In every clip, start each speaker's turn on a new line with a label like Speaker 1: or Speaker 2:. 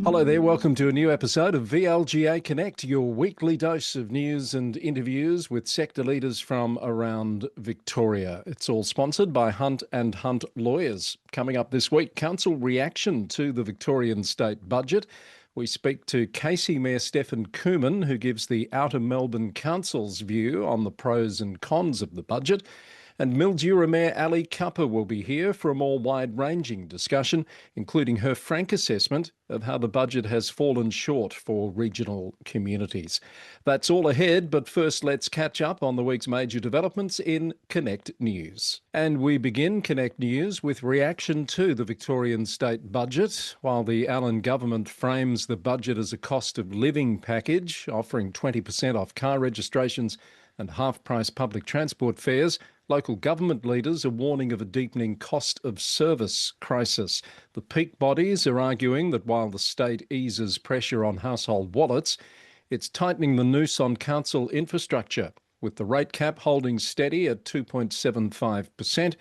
Speaker 1: Hello there, welcome to a new episode of VLGA Connect, your weekly dose of news and interviews with sector leaders from around Victoria. It's all sponsored by Hunt and Hunt Lawyers. Coming up this week, council reaction to the Victorian state budget. We speak to Casey Mayor Stefan Koomen, who gives the Outer Melbourne Councils view on the pros and cons of the budget. And Mildura Mayor Ali Kappa will be here for a more wide-ranging discussion, including her frank assessment of how the budget has fallen short for regional communities. That's all ahead, but first let's catch up on the week's major developments in Connect News. And we begin Connect News with reaction to the Victorian state budget. While the Allen government frames the budget as a cost of living package, offering 20% off car registrations and half-price public transport fares, local government leaders are warning of a deepening cost of service crisis. The peak bodies are arguing that while the state eases pressure on household wallets, it's tightening the noose on council infrastructure. With the rate cap holding steady at 2.75%,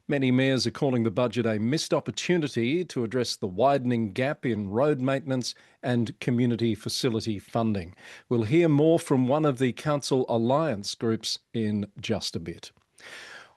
Speaker 1: many mayors are calling the budget a missed opportunity to address the widening gap in road maintenance and community facility funding. We'll hear more from one of the council alliance groups in just a bit.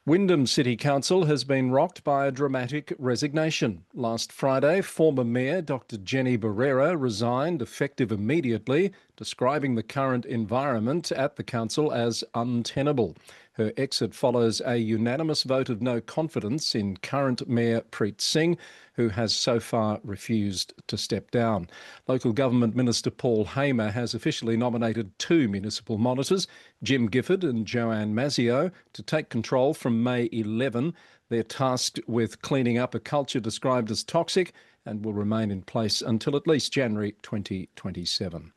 Speaker 1: Wyndham City Council has been rocked by a dramatic resignation. Last Friday, former Mayor Dr Jenny Barrera resigned effective immediately, describing the current environment at the council as untenable. Her exit follows a unanimous vote of no confidence in current Mayor Preet Singh, who has so far refused to step down. Local Government Minister Paul Hamer has officially nominated two municipal monitors, Jim Gifford and Joanne Mazzio, to take control from May 11. They're tasked with cleaning up a culture described as toxic and will remain in place until at least January 2027.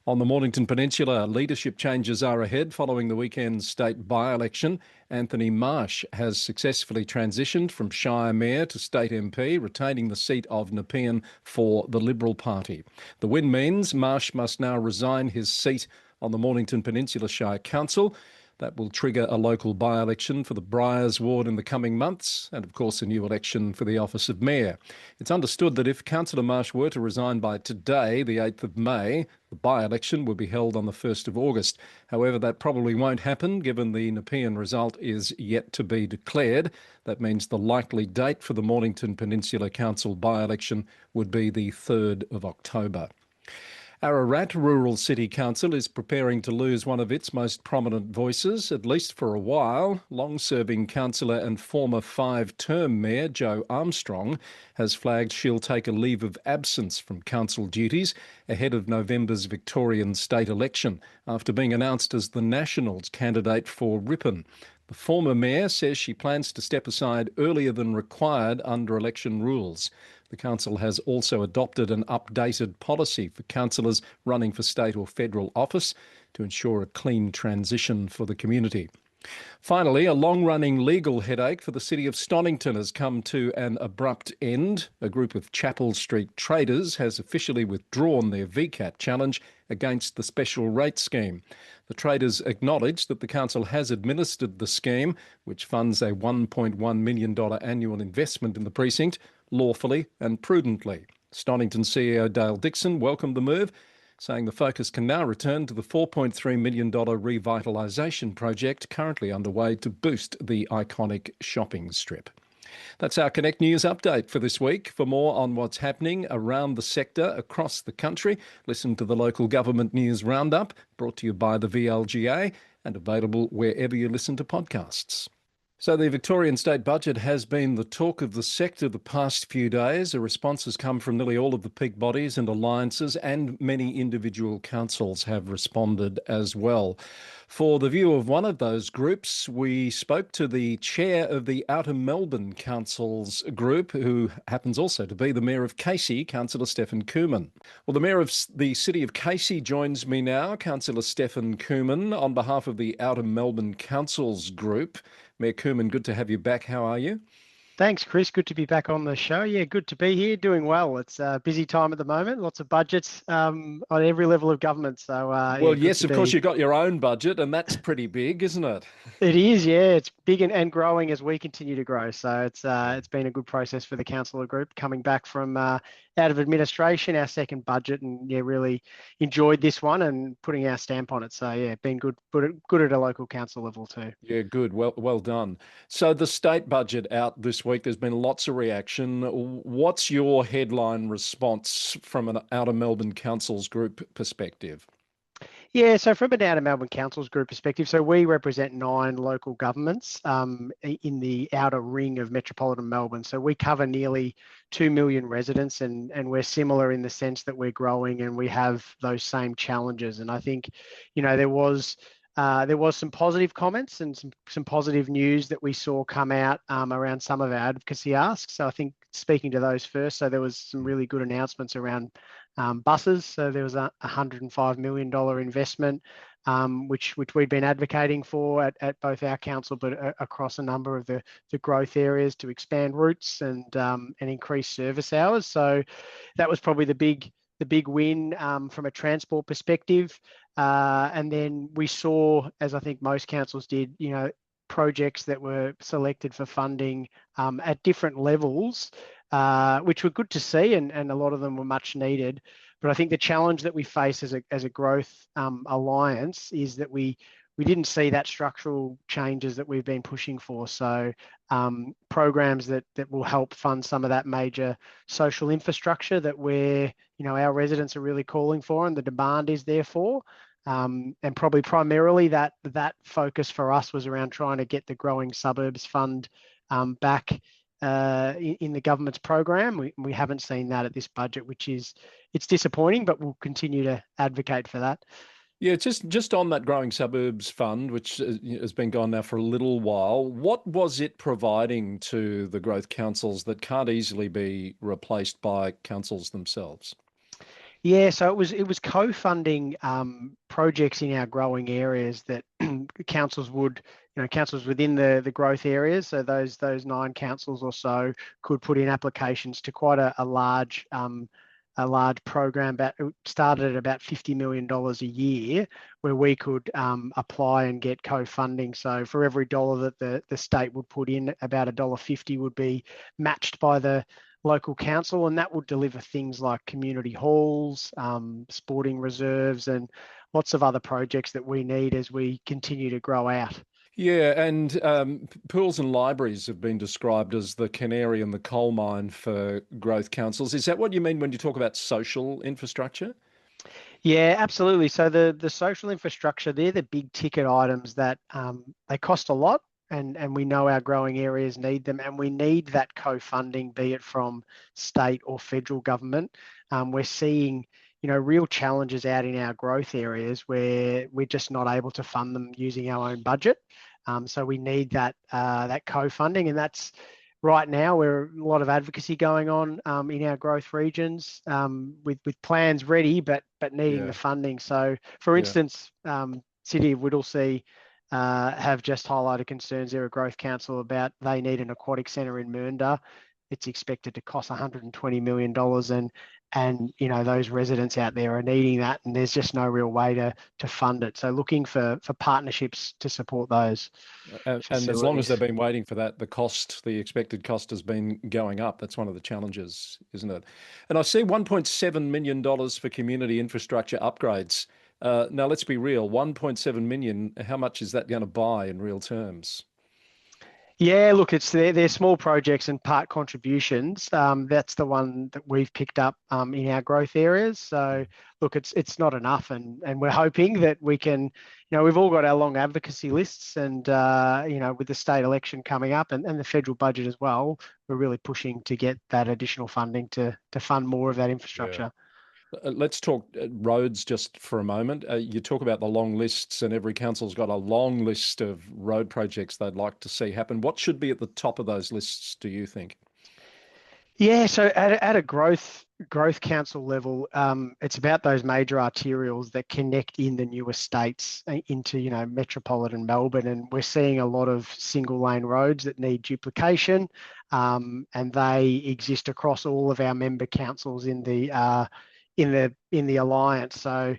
Speaker 1: On the Mornington Peninsula, leadership changes are ahead following the weekend's state by-election. Anthony Marsh has successfully transitioned from Shire Mayor to State MP, retaining the seat of Nepean for the Liberal Party. The win means Marsh must now resign his seat on the Mornington Peninsula Shire Council. That will trigger a local by-election for the Briars ward in the coming months and, of course, a new election for the office of Mayor. It's understood that if Councillor Marsh were to resign by today, the 8th of May, the by-election will be held on the 1st of August. However, that probably won't happen given the Nepean result is yet to be declared. That means the likely date for the Mornington Peninsula Council by-election would be the 3rd of October. Outer Rural City Council is preparing to lose one of its most prominent voices, at least for a while. Long-serving councillor and former five-term mayor Jo Armstrong has flagged she'll take a leave of absence from council duties ahead of November's Victorian state election, after being announced as the Nationals candidate for Ripon. The former mayor says she plans to step aside earlier than required under election rules. The council has also adopted an updated policy for councillors running for state or federal office to ensure a clean transition for the community. Finally, a long-running legal headache for the city of Stonington has come to an abrupt end. A group of Chapel Street traders has officially withdrawn their VCAT challenge against the special rate scheme. The traders acknowledge that the council has administered the scheme, which funds a $1.1 million annual investment in the precinct, lawfully and prudently. Stonington CEO Dale Dixon welcomed the move, saying the focus can now return to the $4.3 million revitalisation project currently underway to boost the iconic shopping strip. That's our Connect News update for this week. For more on what's happening around the sector across the country, listen to the Local Government News Roundup, brought to you by the VLGA and available wherever you listen to podcasts. So the Victorian state budget has been the talk of the sector the past few days. A response has come from nearly all of the peak bodies and alliances, and many individual councils have responded as well. For the view of one of those groups, we spoke to the chair of the Outer Melbourne Councils group, who happens also to be the Mayor of Casey, Councillor Stefan Koomen. Well, the Mayor of the City of Casey joins me now, Councillor Stefan Kuhman, on behalf of the Outer Melbourne Councils group. Mayor Koomen, good to have you back. How are you?
Speaker 2: Thanks, Chris. Good to be back on the show. Yeah, good to be here. Doing well. It's a busy time at the moment. Lots of budgets on every level of government. So,
Speaker 1: well, yes, of course, you've got your own budget, and that's pretty big, isn't it?
Speaker 2: It is, yeah. It's big and growing as we continue to grow. So it's been a good process for the councillor group coming back from out of administration, our second budget, and yeah, really enjoyed this one and putting our stamp on it. So yeah, been good at a local council level too.
Speaker 1: Yeah, good. Well done. So the state budget out this week, there's been lots of reaction. What's your headline response from an Outer Melbourne Councils group perspective?
Speaker 2: Yeah, so from an Outer Melbourne Councils group perspective, so we represent 9 local governments in the outer ring of metropolitan Melbourne. So we cover nearly 2 million residents, and we're similar in the sense that we're growing and we have those same challenges. And I think, there was some positive comments and some positive news that we saw come out around some of our advocacy asks. So I think speaking to those first, so there was some really good announcements around buses. So there was a $105 million investment, which we'd been advocating for at both our council, but across a number of the growth areas to expand routes and increase service hours. So that was probably the big win from a transport perspective. And then we saw, as I think most councils did, projects that were selected for funding at different levels, which were good to see, and a lot of them were much needed. But I think the challenge that we face as a growth alliance is that we didn't see that structural changes that we've been pushing for. So programs that will help fund some of that major social infrastructure that our residents are really calling for and the demand is there for. And probably primarily that focus for us was around trying to get the Growing Suburbs Fund back in the government's program. We haven't seen that at this budget, it's disappointing, but we'll continue to advocate for that.
Speaker 1: Yeah, just on that Growing Suburbs Fund, which has been gone now for a little while, what was it providing to the growth councils that can't easily be replaced by councils themselves?
Speaker 2: Yeah, so it was co-funding projects in our growing areas that councils councils within the growth areas. So those 9 councils or so could put in applications to quite a large program. Started at about $50 million a year, where we could apply and get co-funding. So for every dollar that the state would put in, about $1.50 would be matched by the local council, and that would deliver things like community halls, sporting reserves, and lots of other projects that we need as we continue to grow out.
Speaker 1: Yeah, and pools and libraries have been described as the canary in the coal mine for growth councils. Is that what you mean when you talk about social infrastructure?
Speaker 2: Yeah, absolutely. So the social infrastructure, they're the big ticket items that they cost a lot, and we know our growing areas need them, and we need that co-funding, be it from state or federal government. We're seeing real challenges out in our growth areas where we're just not able to fund them using our own budget. So we need that co-funding, and that's right now where a lot of advocacy going on in our growth regions with plans ready, but needing the funding. So, for instance, City of Whittlesea have just highlighted concerns. They're a growth council about they need an aquatic centre in Mildura. It's expected to cost $120 million, and those residents out there are needing that, and there's just no real way to fund it. So looking for partnerships to support those.
Speaker 1: And as long as they've been waiting for that, the expected cost has been going up. That's one of the challenges, isn't it? And I see $1.7 million for community infrastructure upgrades. Now, let's be real, 1.7 million, how much is that going to buy in real terms?
Speaker 2: Yeah, look, they're small projects and part contributions. That's the one that we've picked up in our growth areas. So look, it's not enough, and we're hoping that we can, we've all got our long advocacy lists, and with the state election coming up and the federal budget as well, we're really pushing to get that additional funding to fund more of that infrastructure.
Speaker 1: Yeah. Let's talk roads just for a moment. You talk about the long lists, and every council's got a long list of road projects they'd like to see happen. What should be at the top of those lists, do you think?
Speaker 2: Yeah, so at a growth council level, it's about those major arterials that connect in the newer states into metropolitan Melbourne, and we're seeing a lot of single lane roads that need duplication, and they exist across all of our member councils in the alliance. So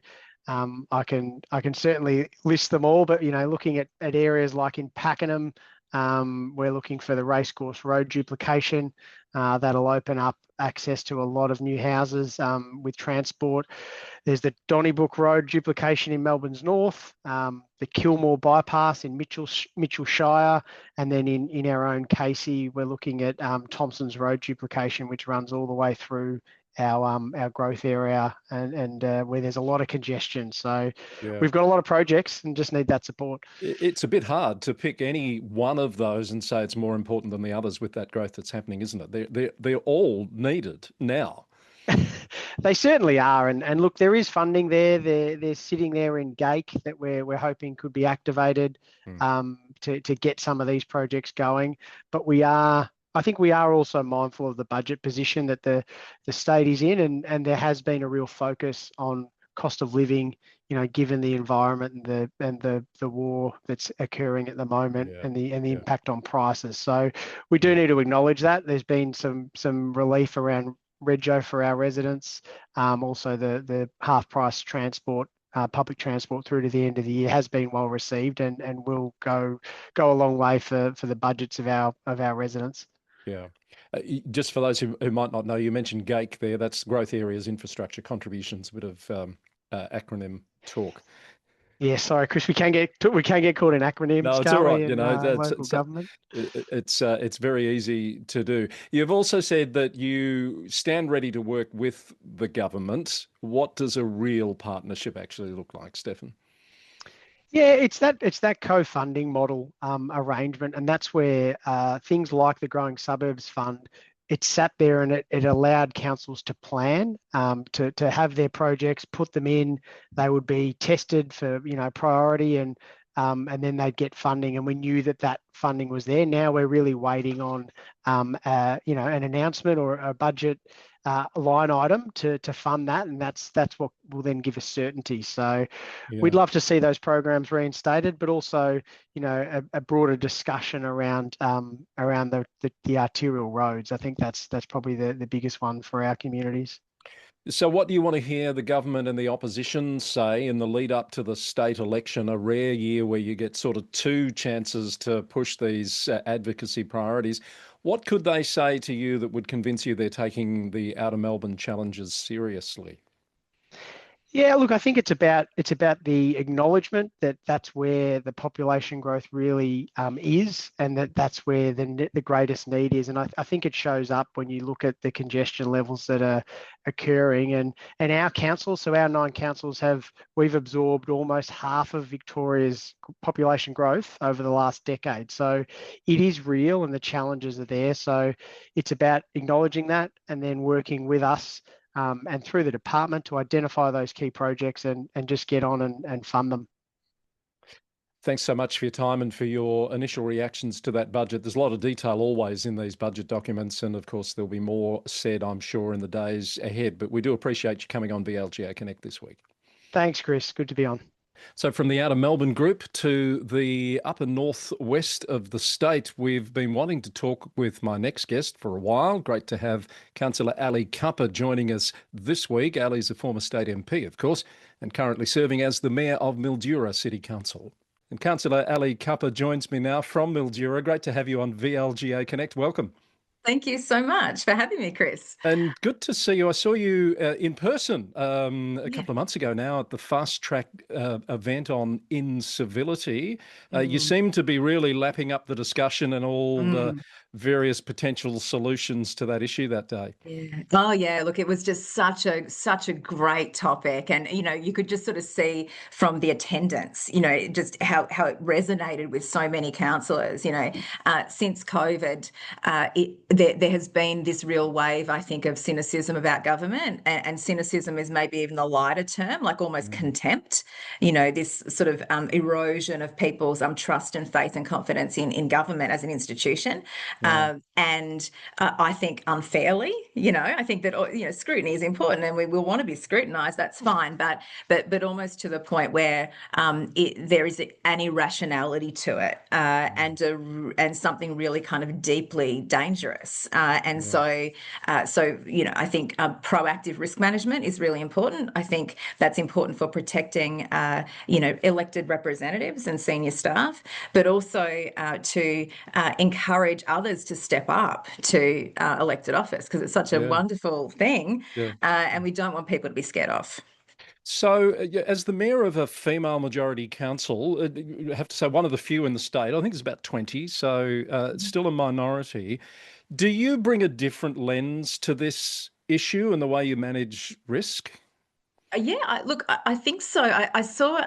Speaker 2: I can certainly list them all, but looking at areas like in Pakenham, We're looking for the Racecourse Road duplication. That'll open up access to a lot of new houses with transport. There's the Donnybrook Road duplication in Melbourne's north, the Kilmore bypass in Mitchell Shire, and then in our own Casey, we're looking at Thompson's Road duplication, which runs all the way through our growth area and where there's a lot of congestion. So we've got a lot of projects and just need that support.
Speaker 1: It's a bit hard to pick any one of those and say it's more important than the others with that growth that's happening, isn't it? They're all needed now.
Speaker 2: They certainly are, and look, there is funding there. They're sitting there in GAKE that we're hoping could be activated to get some of these projects going. But I think we are also mindful of the budget position that the state is in, and there has been a real focus on cost of living, given the environment and the war that's occurring at the moment, and the impact on prices. So we do need to acknowledge that. There's been some relief around rego for our residents. Also the half price transport, public transport through to the end of the year has been well received and will go a long way for the budgets of our residents.
Speaker 1: Yeah. Just for those who might not know, you mentioned GAKE there. That's Growth Areas Infrastructure Contributions, a bit of acronym talk.
Speaker 2: Yeah, sorry, Chris. We can't get caught in acronyms.
Speaker 1: No, it's all right.
Speaker 2: Local government.
Speaker 1: It's very easy to do. You've also said that you stand ready to work with the government. What does a real partnership actually look like, Stefan?
Speaker 2: Yeah, it's that co-funding model arrangement, and that's where things like the Growing Suburbs Fund, it sat there and it allowed councils to plan, to have their projects, put them in. They would be tested for priority, and then they'd get funding. And we knew that funding was there. Now we're really waiting on an announcement or a budget line item to fund that, and that's what will then give us certainty. So we'd love to see those programs reinstated, but also a broader discussion around the arterial roads. I think that's probably the biggest one for our communities.
Speaker 1: So what do you want to hear the government and the opposition say in the lead up to the state election, a rare year where you get sort of two chances to push these advocacy priorities? What could they say to you that would convince you they're taking the Outer Melbourne challenges seriously?
Speaker 2: Yeah, look, I think it's about the acknowledgement that that's where the population growth really is, and that's where the greatest need is. And I think it shows up when you look at the congestion levels that are occurring. And our council, so our 9 councils we've absorbed almost half of Victoria's population growth over the last decade. So it is real, and the challenges are there. So it's about acknowledging that and then working with us and through the department to identify those key projects and just get on and fund them.
Speaker 1: Thanks so much for your time and for your initial reactions to that budget. There's a lot of detail always in these budget documents, and of course there'll be more said, I'm sure, in the days ahead. But we do appreciate you coming on VLGA Connect this week.
Speaker 2: Thanks, Chris. Good to be on.
Speaker 1: So from the Outer Melbourne group to the upper northwest of the state, we've been wanting to talk with my next guest for a while. Great to have Councillor Ali Kappa joining us this week. Ali's a former state MP, of course, and currently serving as the Mayor of Mildura City Council. And Councillor Ali Kappa joins me now from Mildura. Great to have you on VLGA Connect. Welcome.
Speaker 3: Thank you so much for having me, Chris.
Speaker 1: And good to see you. I saw you in person a couple of months ago now at the Fast Track event on incivility. You seem to be really lapping up the discussion and all the various potential solutions to that issue that day.
Speaker 3: Yeah. Oh yeah, look, it was just such a great topic, and you could just sort of see from the attendance, just how it resonated with so many councillors. Since COVID, there has been this real wave, I think, of cynicism about government, and cynicism is maybe even the lighter term, like almost contempt. This sort of erosion of people's trust and faith and confidence in government as an institution. And I think unfairly, I think that, scrutiny is important and we will want to be scrutinised, that's fine, but almost to the point where there is an irrationality to it and something really kind of deeply dangerous. office. And so, I think proactive risk management is really important. I think that's important for protecting, elected representatives and senior staff, but also to encourage others to step up to elected office, because it's such a wonderful thing, and we don't want people to be scared off.
Speaker 1: So, as the mayor of a female majority council, I have to say one of the few in the state, I think it's about 20, so it's still a minority. Do you bring a different lens to this issue and the way you manage risk?
Speaker 3: Look, I think so. I saw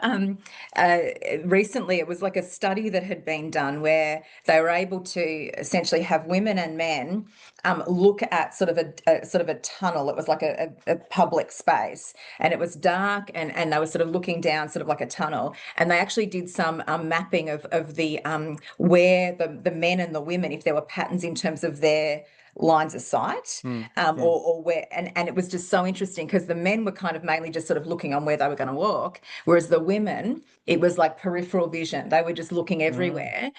Speaker 3: recently, it was like a study that had been done where they were able to essentially have women and men look at sort of a tunnel. It was like a public space, and it was dark, and they were sort of looking down sort of like a tunnel, and they actually did some mapping of the where the men and the women, if there were patterns in terms of their lines of sight, or where, and it was just so interesting because the men were kind of mainly just sort of looking on where they were going to walk, whereas the women, it was like peripheral vision. They were just looking everywhere,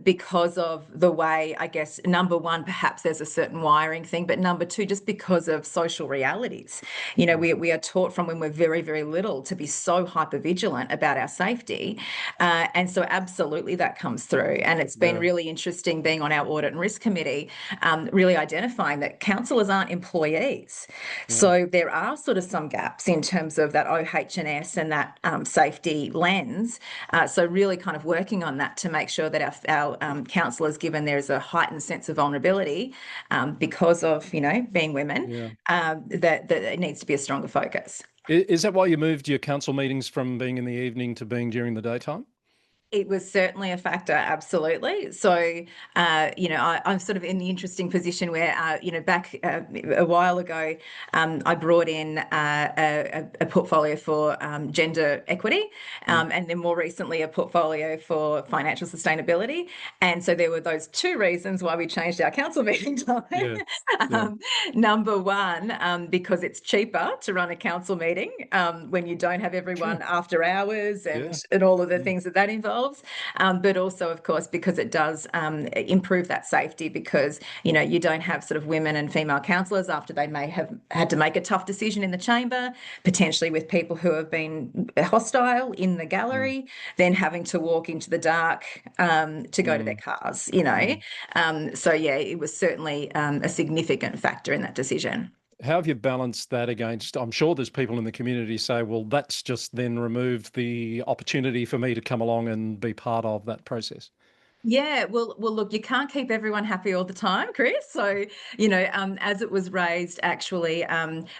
Speaker 3: because of the way, I guess, number one, perhaps there's a certain wiring thing, but number two, just because of social realities. We are taught from when we're very, very little to be so hyper vigilant about our safety, and so absolutely that comes through. And it's been really interesting being on our audit and risk committee, really identifying that councillors aren't employees. So there are sort of some gaps in terms of that OH&S and that safety lens. So really kind of working on that to make sure that our councillors, given there's a heightened sense of vulnerability because of, being women, that it needs to be a stronger focus.
Speaker 1: Is that why you moved your council meetings from being in the evening to being during the daytime?
Speaker 3: It was certainly a factor, absolutely. So, I'm sort of in the interesting position where, back a while ago, I brought in a portfolio for gender equity, and then more recently a portfolio for financial sustainability. And so there were those two reasons why we changed our council meeting time. Number one, because it's cheaper to run a council meeting when you don't have everyone after hours and all of the things that involves. But also, of course, because it does improve that safety, because, you don't have sort of women and female councillors after they may have had to make a tough decision in the chamber, potentially with people who have been hostile in the gallery, then having to walk into the dark to go to their cars, So, it was certainly a significant factor in that decision.
Speaker 1: How have you balanced that against, I'm sure there's people in the community say, well, that's just then removed the opportunity for me to come along and be part of that process?
Speaker 3: Yeah, well, look, you can't keep everyone happy all the time, Chris. So, as it was raised actually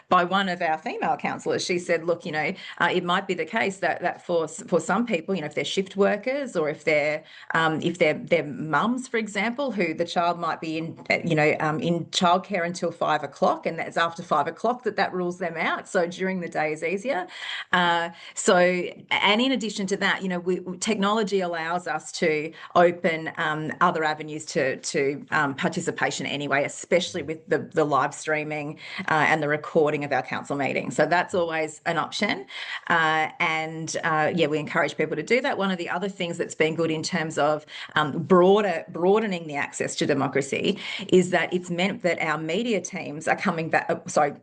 Speaker 3: by one of our female councillors, she said, look, it might be the case that for some people, if they're shift workers or if they're mums, for example, who the child might be in childcare until 5 o'clock, and that's after 5 o'clock that rules them out. So during the day is easier. And in addition to that, technology allows us to open other avenues to participation anyway, especially with the live streaming and the recording of our council meetings. So that's always an option. We encourage people to do that. One of the other things that's been good in terms of broadening the access to democracy is that it's meant that our media teams are coming back,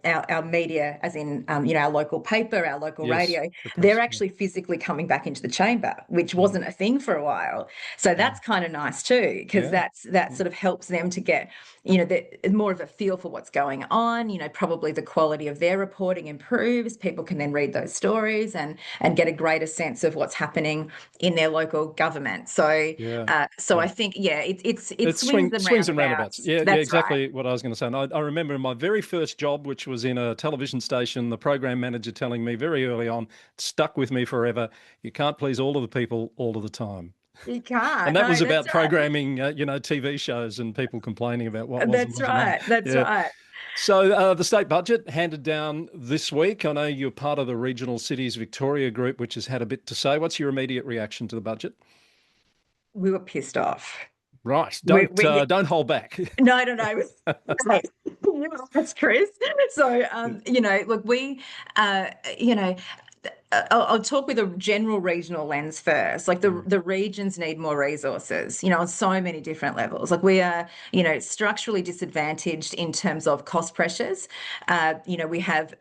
Speaker 3: our media as in, our local paper, our local radio, they're actually physically coming back into the chamber, which wasn't a thing for a while. So that's kind of nice too, because that sort of helps them to get, more of a feel for what's going on. Probably the quality of their reporting improves. People can then read those stories and get a greater sense of what's happening in their local government. So, I think, it swings and roundabouts.
Speaker 1: Yeah, exactly what I was going to say. And I remember in my very first job, which was in a television station, the program manager telling me very early on, stuck with me forever, you can't please all of the people all of the time.
Speaker 3: You can't.
Speaker 1: And that was about programming, TV shows and people complaining about what wasn't.
Speaker 3: That's right.
Speaker 1: So the state budget handed down this week. I know you're part of the Regional Cities Victoria group, which has had a bit to say. What's your immediate reaction to the budget?
Speaker 3: We were pissed off.
Speaker 1: Right. Don't hold back.
Speaker 3: No. That's Chris. So, look, we, I'll talk with a general regional lens first. Like the regions need more resources, on so many different levels. Like we are, structurally disadvantaged in terms of cost pressures. We have,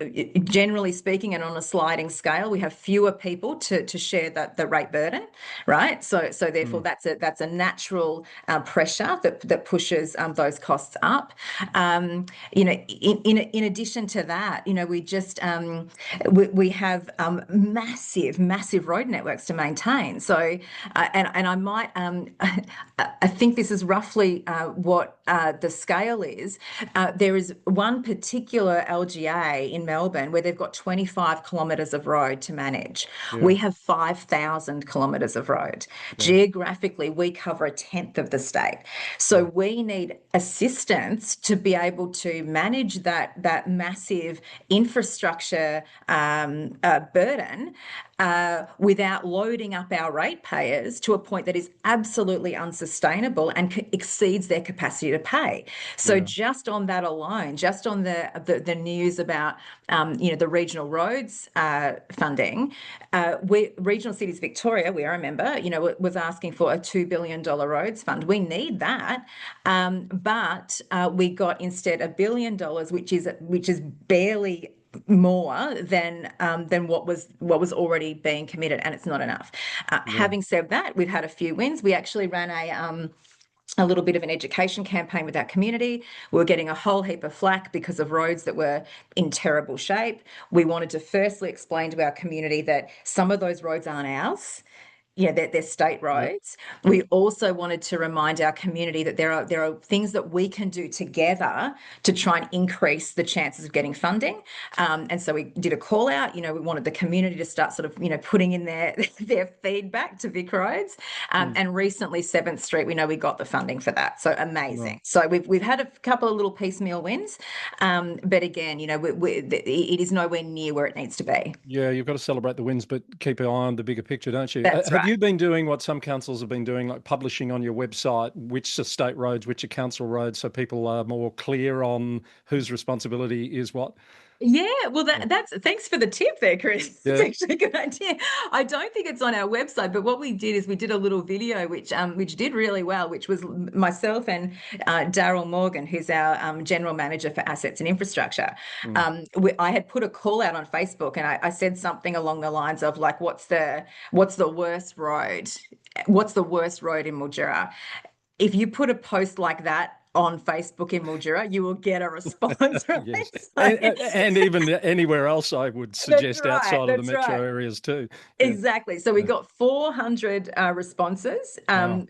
Speaker 3: generally speaking, and on a sliding scale, we have fewer people to share the rate burden, right? So therefore, that's a natural pressure that pushes those costs up. In addition to that, we just we have massive road networks to maintain. So, and I might, I think this is roughly what the scale is. There is one particular LGA in Melbourne where they've got 25 kilometres of road to manage. Yeah. We have 5,000 kilometres of road. Yeah. Geographically, we cover a tenth of the state. So we need assistance to be able to manage that massive infrastructure burden without loading up our ratepayers to a point that is absolutely unsustainable and exceeds their capacity to pay. So just on that alone, just on the news about the regional roads funding, Regional Cities Victoria, we remember, was asking for a $2 billion roads fund. We need that, but we got instead $1 billion, which is barely more than what was already being committed, and it's not enough. Having said that, we've had a few wins. We actually ran a little bit of an education campaign with our community. We were getting a whole heap of flack because of roads that were in terrible shape. We wanted to firstly explain to our community that some of those roads aren't ours. They're state roads. Yep. We also wanted to remind our community that there are things that we can do together to try and increase the chances of getting funding. And so we did a call out. We wanted the community to start sort of, putting in their feedback to Vic Roads. And recently 7th Street, we know we got the funding for that. So amazing. Right. So we've had a couple of little piecemeal wins. But again, it is nowhere near where it needs to be.
Speaker 1: Yeah, you've got to celebrate the wins, but keep an eye on the bigger picture, don't you?
Speaker 3: That's right.
Speaker 1: Have you been doing what some councils have been doing, like publishing on your website which are state roads, which are council roads, so people are more clear on whose responsibility is what?
Speaker 3: Yeah, well, that's thanks for the tip there, Chris. Yeah. It's actually a good idea. I don't think it's on our website, but what we did is we did a little video which did really well, which was myself and Daryl Morgan, who's our general manager for assets and infrastructure. I had put a call out on Facebook, and I said something along the lines of like, what's the worst road? What's the worst road in Mildura? If you put a post like that on Facebook in Mildura, you will get a response. Right?
Speaker 1: Yes. And even anywhere else, I would suggest outside of the metro areas too.
Speaker 3: Exactly. So we got 400 responses,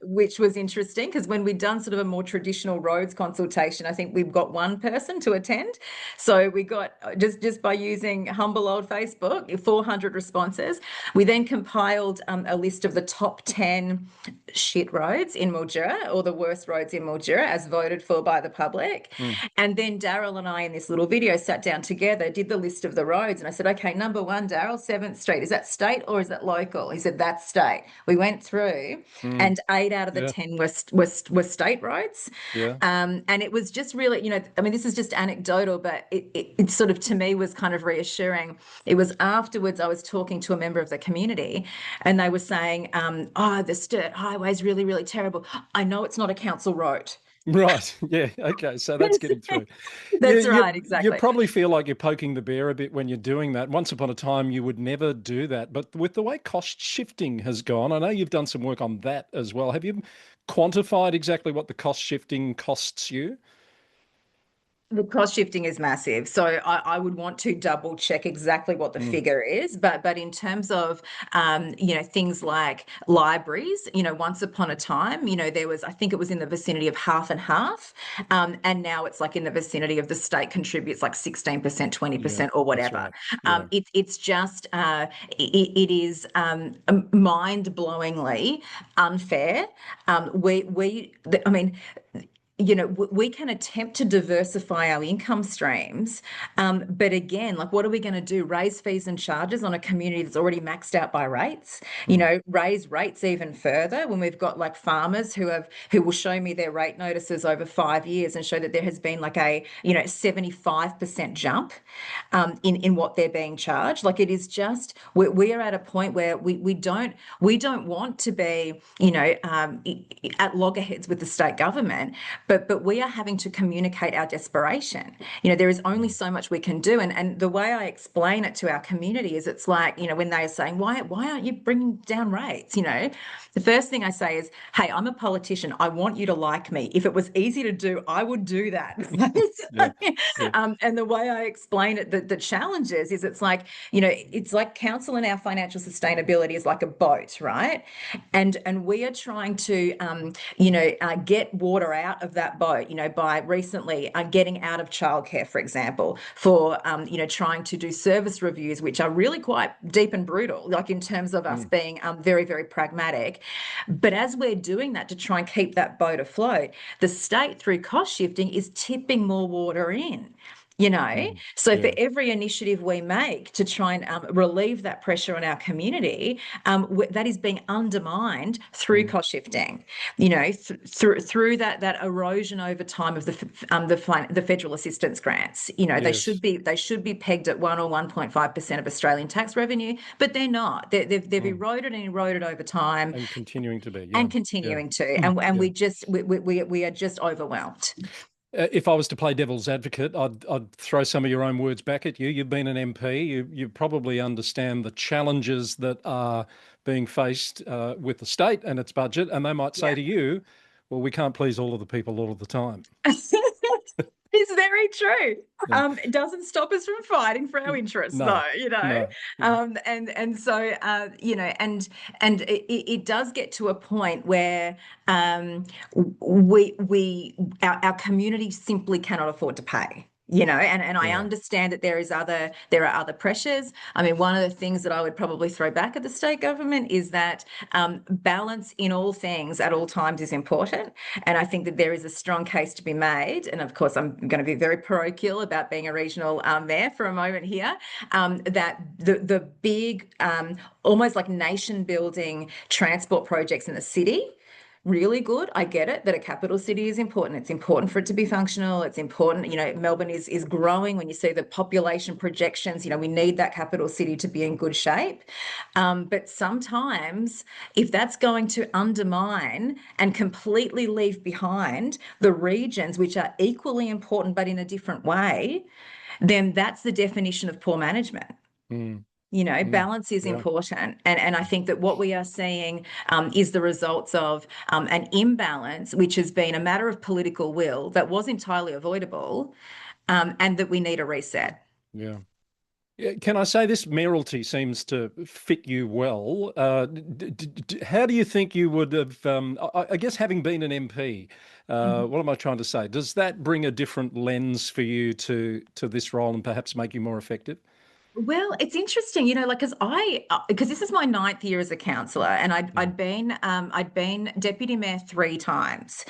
Speaker 3: which was interesting because when we'd done sort of a more traditional roads consultation, I think we've got one person to attend. So we got, just by using humble old Facebook, 400 responses. We then compiled a list of the top 10 shit roads in Mildura, or the worst roads in Mildura, as voted for by the public. And then Daryl and I in this little video sat down together, did the list of the roads, and I said, okay, number one, Daryl, 7th Street, is that state or is that local? He said, that's state. We went through and 8 out of the 10 were state roads. And it was just really, this is just anecdotal, but it sort of, to me, was kind of reassuring. It was afterwards I was talking to a member of the community and they were saying, the Sturt Highway is really, really terrible. I know it's not a council road.
Speaker 1: Right. Yeah. Okay. So that's getting through.
Speaker 3: That's right. Exactly.
Speaker 1: You probably feel like you're poking the bear a bit when you're doing that. Once upon a time, you would never do that. But with the way cost shifting has gone, I know you've done some work on that as well. Have you quantified exactly what the cost shifting costs you?
Speaker 3: The cost shifting is massive. So I would want to double check exactly what the figure is. But in terms of, things like libraries, once upon a time, there was, I think it was in the vicinity of half and half. And now it's like in the vicinity of the state contributes like 16%, 20% or whatever. Right. It's just, it is mind-blowingly unfair. you know, we can attempt to diversify our income streams. But again, like, what are we going to do? Raise fees and charges on a community that's already maxed out by rates? You know, raise rates even further when we've got like farmers who will show me their rate notices over 5 years and show that there has been like a, you know, 75% jump in what they're being charged. Like, it is just, we are at a point where we don't want to be, you know, at loggerheads with the state government. But we are having to communicate our desperation. You know, there is only so much we can do. And the way I explain it to our community is, it's like, you know, when they are saying, why aren't you bringing down rates? You know, the first thing I say is, hey, I'm a politician. I want you to like me. If it was easy to do, I would do that. And the way I explain it, the challenges is, it's like, you know, it's like council and our financial sustainability is like a boat, right? And we are trying to, you know, get water out of that boat, you know, by recently getting out of childcare, for example, for, you know, trying to do service reviews, which are really quite deep and brutal, like in terms of us being very, very pragmatic. But as we're doing that to try and keep that boat afloat, the state, through cost shifting, is tipping more water in. You know, so for every initiative we make to try and relieve that pressure on our community, that is being undermined through cost shifting. You know, through that erosion over time of the federal assistance grants. You know, they should be pegged at 1 or 1.5% of Australian tax revenue, but they're not. They've eroded and eroded over time,
Speaker 1: and continuing to be,
Speaker 3: and continuing to, and we are just overwhelmed.
Speaker 1: If I was to play devil's advocate, I'd throw some of your own words back at you. You've been an MP. You probably understand the challenges that are being faced with the state and its budget, and they might say to you, well, we can't please all of the people all of the time.
Speaker 3: It's very true. It doesn't stop us from fighting for our interests, though, you know. And so, you know, and it does get to a point where our community simply cannot afford to pay. You know, and I understand that there are other pressures. I mean, one of the things that I would probably throw back at the state government is that balance in all things at all times is important. And I think that there is a strong case to be made. And of course, I'm going to be very parochial about being a regional mayor for a moment here, that the big, almost like nation building transport projects in the city, really good. I get it that a capital city is important. It's important for it to be functional. It's important, you know, Melbourne is growing. When you see the population projections, you know, we need that capital city to be in good shape. But sometimes, if that's going to undermine and completely leave behind the regions, which are equally important but in a different way, then that's the definition of poor management. You know, balance is important. And I think that what we are seeing is the results of an imbalance, which has been a matter of political will that was entirely avoidable, and that we need a reset.
Speaker 1: Yeah. Can I say this mayoralty seems to fit you well? How do you think you would have, I guess having been an MP, what am I trying to say? Does that bring a different lens for you to this role and perhaps make you more effective?
Speaker 3: Well, it's interesting, you know, like, because this is my 9th year as a councillor, and I'd been deputy mayor 3 times,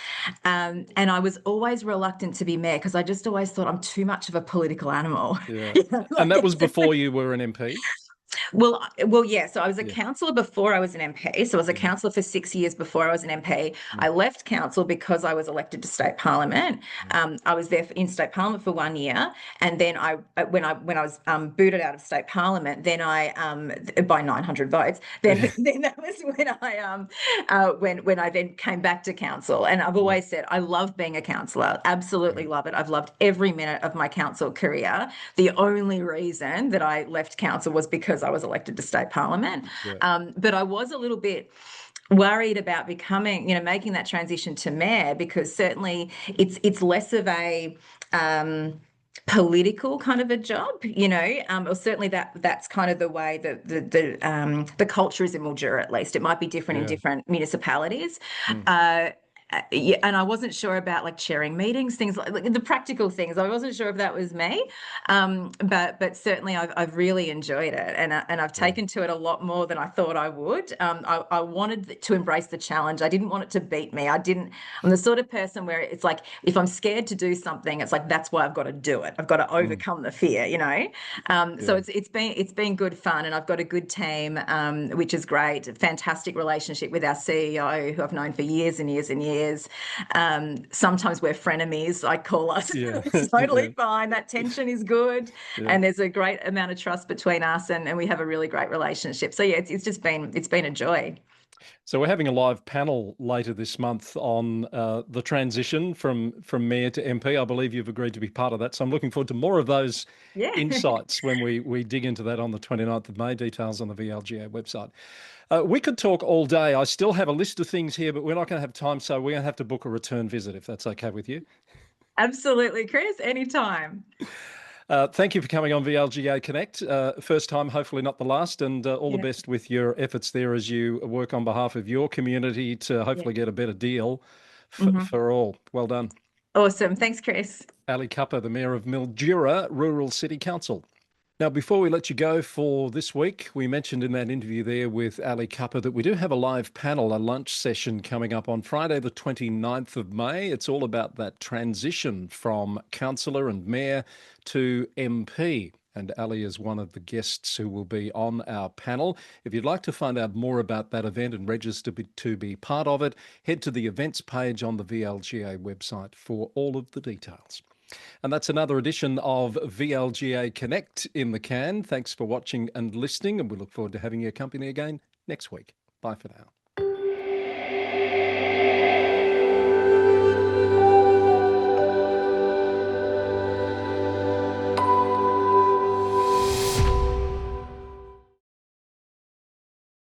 Speaker 3: and I was always reluctant to be mayor because I just always thought I'm too much of a political animal.
Speaker 1: Yeah. You know, like, and that was before you were an MP?
Speaker 3: Well, yeah. So I was a councillor before I was an MP. So I was a councillor for 6 years before I was an MP. I left council because I was elected to state parliament. I was there in state parliament for 1 year, and then when I was booted out of state parliament, then I by 900 votes. Then that was when I then came back to council. And I've always said I love being a councillor. Absolutely love it. I've loved every minute of my council career. The only reason that I left council was because I was elected to state parliament. But I was a little bit worried about becoming, you know, making that transition to mayor, because certainly it's less of a political kind of a job, you know, or certainly that's kind of the way that the culture is in Mildura. At least it might be different in different municipalities. yeah, and I wasn't sure about like chairing meetings, things like the practical things. I wasn't sure if that was me, but certainly I've really enjoyed it, and I've taken to it a lot more than I thought I would. I wanted to embrace the challenge. I didn't want it to beat me. I'm the sort of person where it's like if I'm scared to do something, it's like that's why I've got to do it. I've got to overcome the fear, you know. So it's been good fun, and I've got a good team, which is great. Fantastic relationship with our CEO, who I've known for years and years and years. Sometimes we're frenemies, I call us. It's totally fine. That tension is good, and there's a great amount of trust between us, and we have a really great relationship. So yeah, it's been a joy.
Speaker 1: So we're having a live panel later this month on the transition from Mayor to MP. I believe you've agreed to be part of that. So I'm looking forward to more of those insights when we dig into that on the 29th of May. Details on the VLGA website. We could talk all day. I still have a list of things here, but we're not going to have time. So we're going to have to book a return visit if that's okay with you.
Speaker 3: Absolutely, Chris. Anytime.
Speaker 1: Thank you for coming on VLGA Connect. First time, hopefully not the last, and all the best with your efforts there as you work on behalf of your community to hopefully get a better deal for all. Well done.
Speaker 3: Awesome. Thanks, Chris.
Speaker 1: Ali Kappa, the Mayor of Mildura Rural City Council. Now, before we let you go for this week, we mentioned in that interview there with Ali Kappa that we do have a live panel, a lunch session coming up on Friday, the 29th of May. It's all about that transition from councillor and mayor to MP. And Ali is one of the guests who will be on our panel. If you'd like to find out more about that event and register to be part of it, head to the events page on the VLGA website for all of the details. And that's another edition of VLGA Connect in the can. Thanks for watching and listening, and we look forward to having your company again next week. Bye for now.